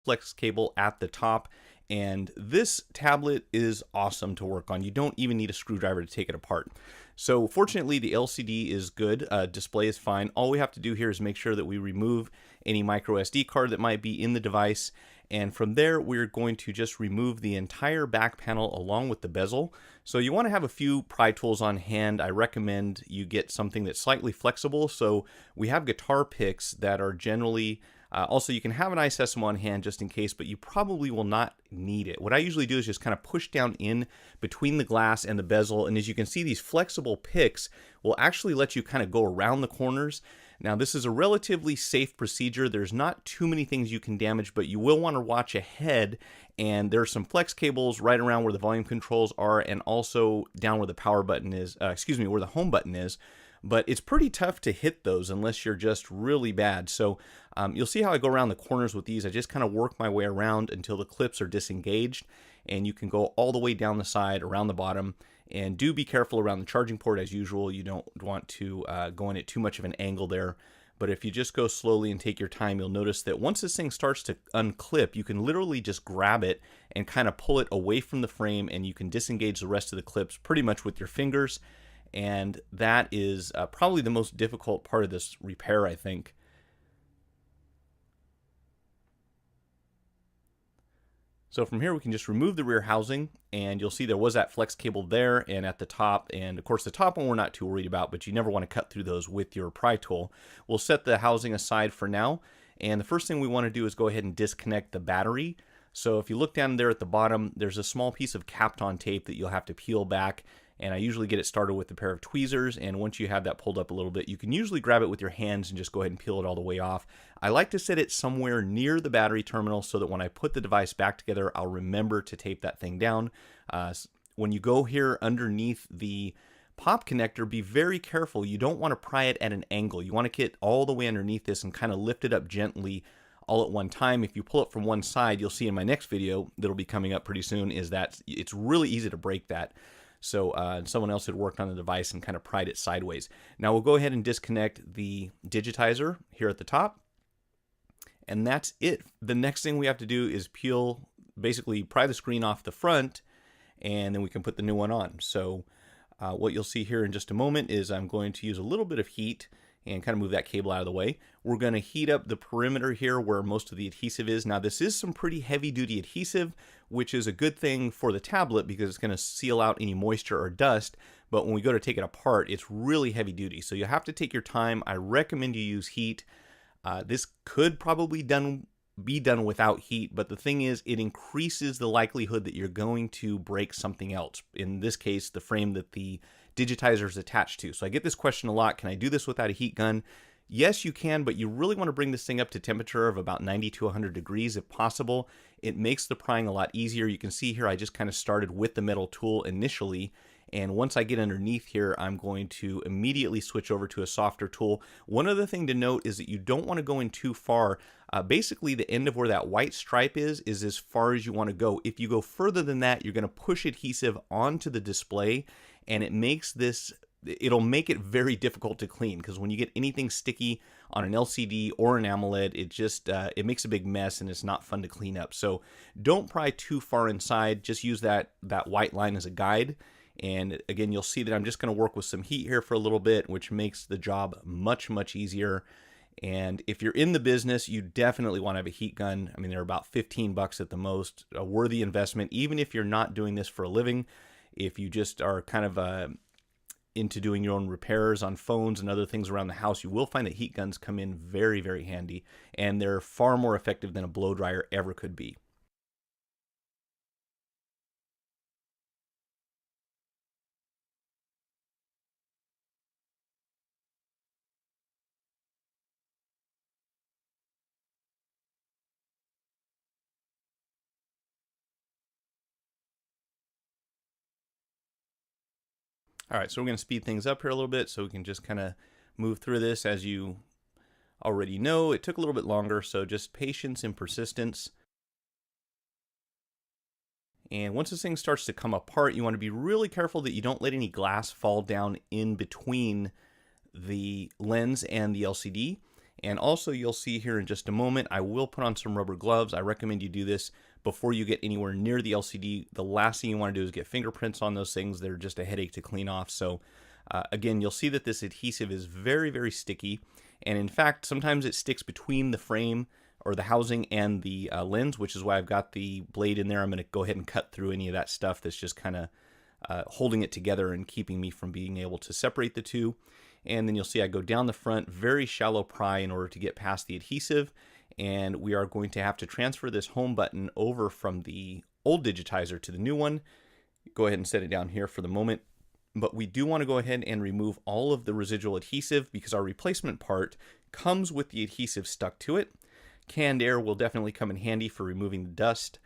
flex cable at the top. And this tablet is awesome to work on. You don't even need a screwdriver to take it apart. So fortunately, the LCD is good. Display is fine. All we have to do here is make sure that we remove any micro SD card that might be in the device. And from there, we're going to just remove the entire back panel along with the bezel. So you want to have a few pry tools on hand. I recommend you get something that's slightly flexible. So we have guitar picks that are generally also, you can have an ISSM on hand just in case, but you probably will not need it. What I usually do is just kind of push down in between the glass and the bezel, and as you can see, these flexible picks will actually let you kind of go around the corners. Now, this is a relatively safe procedure. There's not too many things you can damage, but you will want to watch ahead, and there are some flex cables right around where the volume controls are, and also down where the power button is, where the home button is. But it's pretty tough to hit those unless you're just really bad. So you'll see how I go around the corners with these. I just kind of work my way around until the clips are disengaged, and you can go all the way down the side, around the bottom, and do be careful around the charging port as usual. You don't want to go in at too much of an angle there. But if you just go slowly and take your time, you'll notice that once this thing starts to unclip, you can literally just grab it and kind of pull it away from the frame, and you can disengage the rest of the clips pretty much with your fingers. And that is probably the most difficult part of this repair, I think. So from here, we can just remove the rear housing, and you'll see there was that flex cable there and at the top. And of course, the top one we're not too worried about, but you never want to cut through those with your pry tool. We'll set the housing aside for now. And the first thing we want to do is go ahead and disconnect the battery. So if you look down there at the bottom, there's a small piece of capped on tape that you'll have to peel back. And I usually get it started with a pair of tweezers, and once you have that pulled up a little bit, you can usually grab it with your hands and just go ahead and peel it all the way off. I like to set it somewhere near the battery terminal so that when I put the device back together, I'll remember to tape that thing down. When you go here underneath the pop connector, be very careful. You don't want to pry it at an angle. You want to get all the way underneath this and kind of lift it up gently all at one time. If you pull it from one side, you'll see in my next video that'll be coming up pretty soon, is that it's really easy to break that. So someone else had worked on the device and kind of pried it sideways. Now we'll go ahead and disconnect the digitizer here at the top. And that's it. The next thing we have to do is basically pry the screen off the front, and then we can put the new one on. So what you'll see here in just a moment is I'm going to use a little bit of heat and kind of move that cable out of the way. We're going to heat up the perimeter here where most of the adhesive is. Now this is some pretty heavy duty adhesive, which is a good thing for the tablet because it's going to seal out any moisture or dust. But when we go to take it apart, it's really heavy duty. So you have to take your time. I recommend you use heat. This could probably be done without heat, but the thing is, it increases the likelihood that you're going to break something else. In this case, the frame that the digitizer is attached to. So I get this question a lot. Can I do this without a heat gun? Yes, you can, but you really want to bring this thing up to temperature of about 90 to 100 degrees if possible. It makes the prying a lot easier. You can see here I just kind of started with the metal tool initially, and once I get underneath here, I'm going to immediately switch over to a softer tool. One other thing to note is that you don't want to go in too far. Basically, the end of where that white stripe is as far as you want to go. If you go further than that, you're going to push adhesive onto the display, and it'll make it very difficult to clean, because when you get anything sticky on an LCD or an AMOLED, it makes a big mess and it's not fun to clean up. So don't pry too far inside. Just use that white line as a guide. And again, you'll see that I'm just going to work with some heat here for a little bit, which makes the job much, much easier. And if you're in the business, you definitely want to have a heat gun. I mean, they're about 15 bucks at the most, a worthy investment, even if you're not doing this for a living. If you just are kind of into doing your own repairs on phones and other things around the house, you will find that heat guns come in very, very handy, and they're far more effective than a blow dryer ever could be. All right, so we're going to speed things up here a little bit so we can just kind of move through this. As you already know, it took a little bit longer, so just patience and persistence. And once this thing starts to come apart, you want to be really careful that you don't let any glass fall down in between the lens and the LCD. And also you'll see here in just a moment, I will put on some rubber gloves. I recommend you do this before you get anywhere near the LCD. The last thing you want to do is get fingerprints on those things. They're just a headache to clean off. So again, you'll see that this adhesive is very, very sticky. And in fact, sometimes it sticks between the frame or the housing and the lens, which is why I've got the blade in there. I'm going to go ahead and cut through any of that stuff that's just kind of holding it together and keeping me from being able to separate the two. And then you'll see I go down the front, very shallow pry in order to get past the adhesive. And we are going to have to transfer this home button over from the old digitizer to the new one. Go ahead and set it down here for the moment. But we do want to go ahead and remove all of the residual adhesive because our replacement part comes with the adhesive stuck to it. Canned air will definitely come in handy for removing the dust.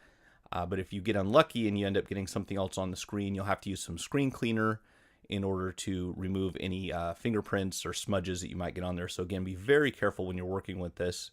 But if you get unlucky and you end up getting something else on the screen, you'll have to use some screen cleaner in order to remove any fingerprints or smudges that you might get on there. So again, be very careful when you're working with this.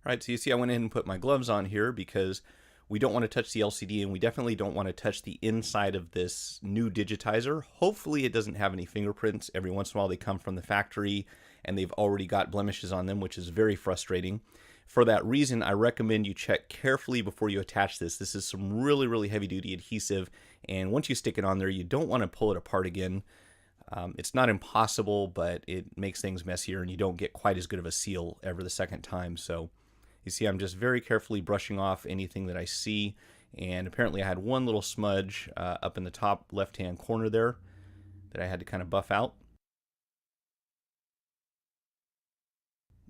All right, so you see I went in and put my gloves on here because we don't want to touch the LCD, and we definitely don't want to touch the inside of this new digitizer. Hopefully it doesn't have any fingerprints. Every once in a while they come from the factory and they've already got blemishes on them, which is very frustrating. For that reason, I recommend you check carefully before you attach this. This is some really, really heavy duty adhesive, and once you stick it on there, you don't want to pull it apart again. It's not impossible, but it makes things messier and you don't get quite as good of a seal ever the second time. So you see I'm just very carefully brushing off anything that I see, and apparently I had one little smudge up in the top left-hand corner there that I had to kind of buff out.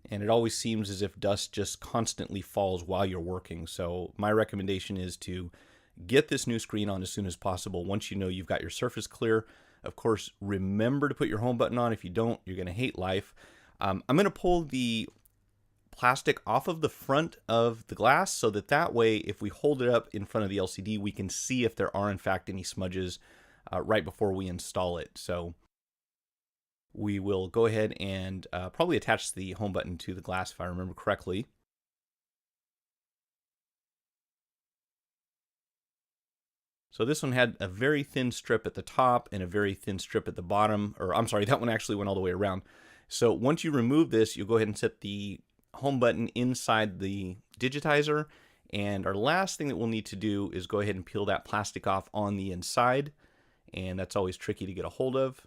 And it always seems as if dust just constantly falls while you're working. So my recommendation is to get this new screen on as soon as possible once you know you've got your surface clear. Of course, remember to put your home button on. If you don't, you're going to hate life. I'm going to pull the plastic off of the front of the glass so that way, if we hold it up in front of the LCD, we can see if there are in fact any smudges right before we install it. So we will go ahead and probably attach the home button to the glass if I remember correctly. So this one had a very thin strip at the top and a very thin strip at the bottom, or I'm sorry, that one actually went all the way around. So once you remove this, you'll go ahead and set the home button inside the digitizer. And our last thing that we'll need to do is go ahead and peel that plastic off on the inside. And that's always tricky to get a hold of.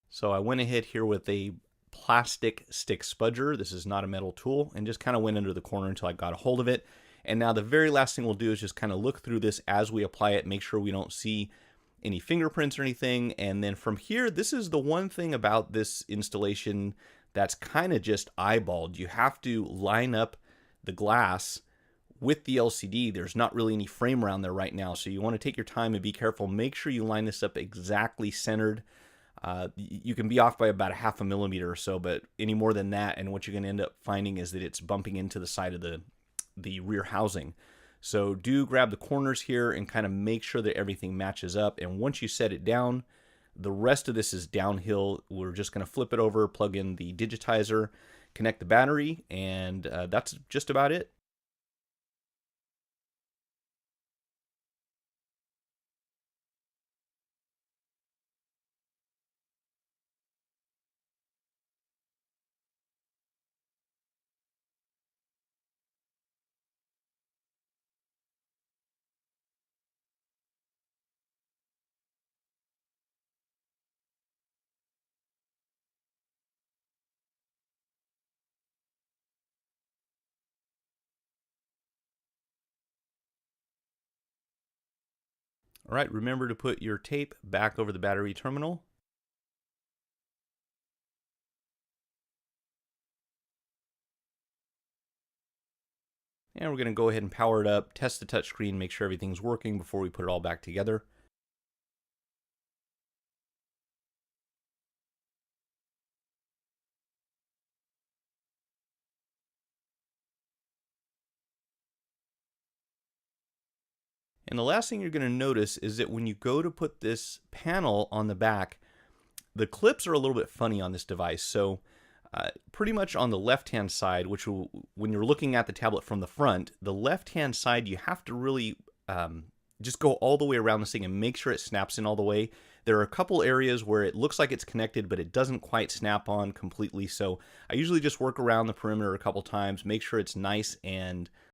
So I went ahead here with a plastic stick spudger. This is not a metal tool, and just kind of went under the corner until I got a hold of it. And now the very last thing we'll do is just kind of look through this as we apply it, make sure we don't see any fingerprints or anything. And then from here, this is the one thing about this installation that's kind of just eyeballed. You have to line up the glass with the LCD. There's not really any frame around there right now, so you want to take your time and be careful. Make sure you line this up exactly centered. You can be off by about a half a millimeter or so, but any more than that, and what you're going to end up finding is that it's bumping into the side of the rear housing. So do grab the corners here and kind of make sure that everything matches up. And once you set it down, the rest of this is downhill. We're just going to flip it over, plug in the digitizer, connect the battery, and that's just about it. All right, remember to put your tape back over the battery terminal. And we're going to go ahead and power it up, test the touchscreen, make sure everything's working before we put it all back together. And the last thing you're going to notice is that when you go to put this panel on the back, the clips are a little bit funny on this device. So pretty much on the left-hand side, which will, when you're looking at the tablet from the front, the left-hand side, you have to really just go all the way around this thing and make sure it snaps in all the way. There are a couple areas where it looks like it's connected, but it doesn't quite snap on completely. So I usually just work around the perimeter a couple times, make sure it's nice and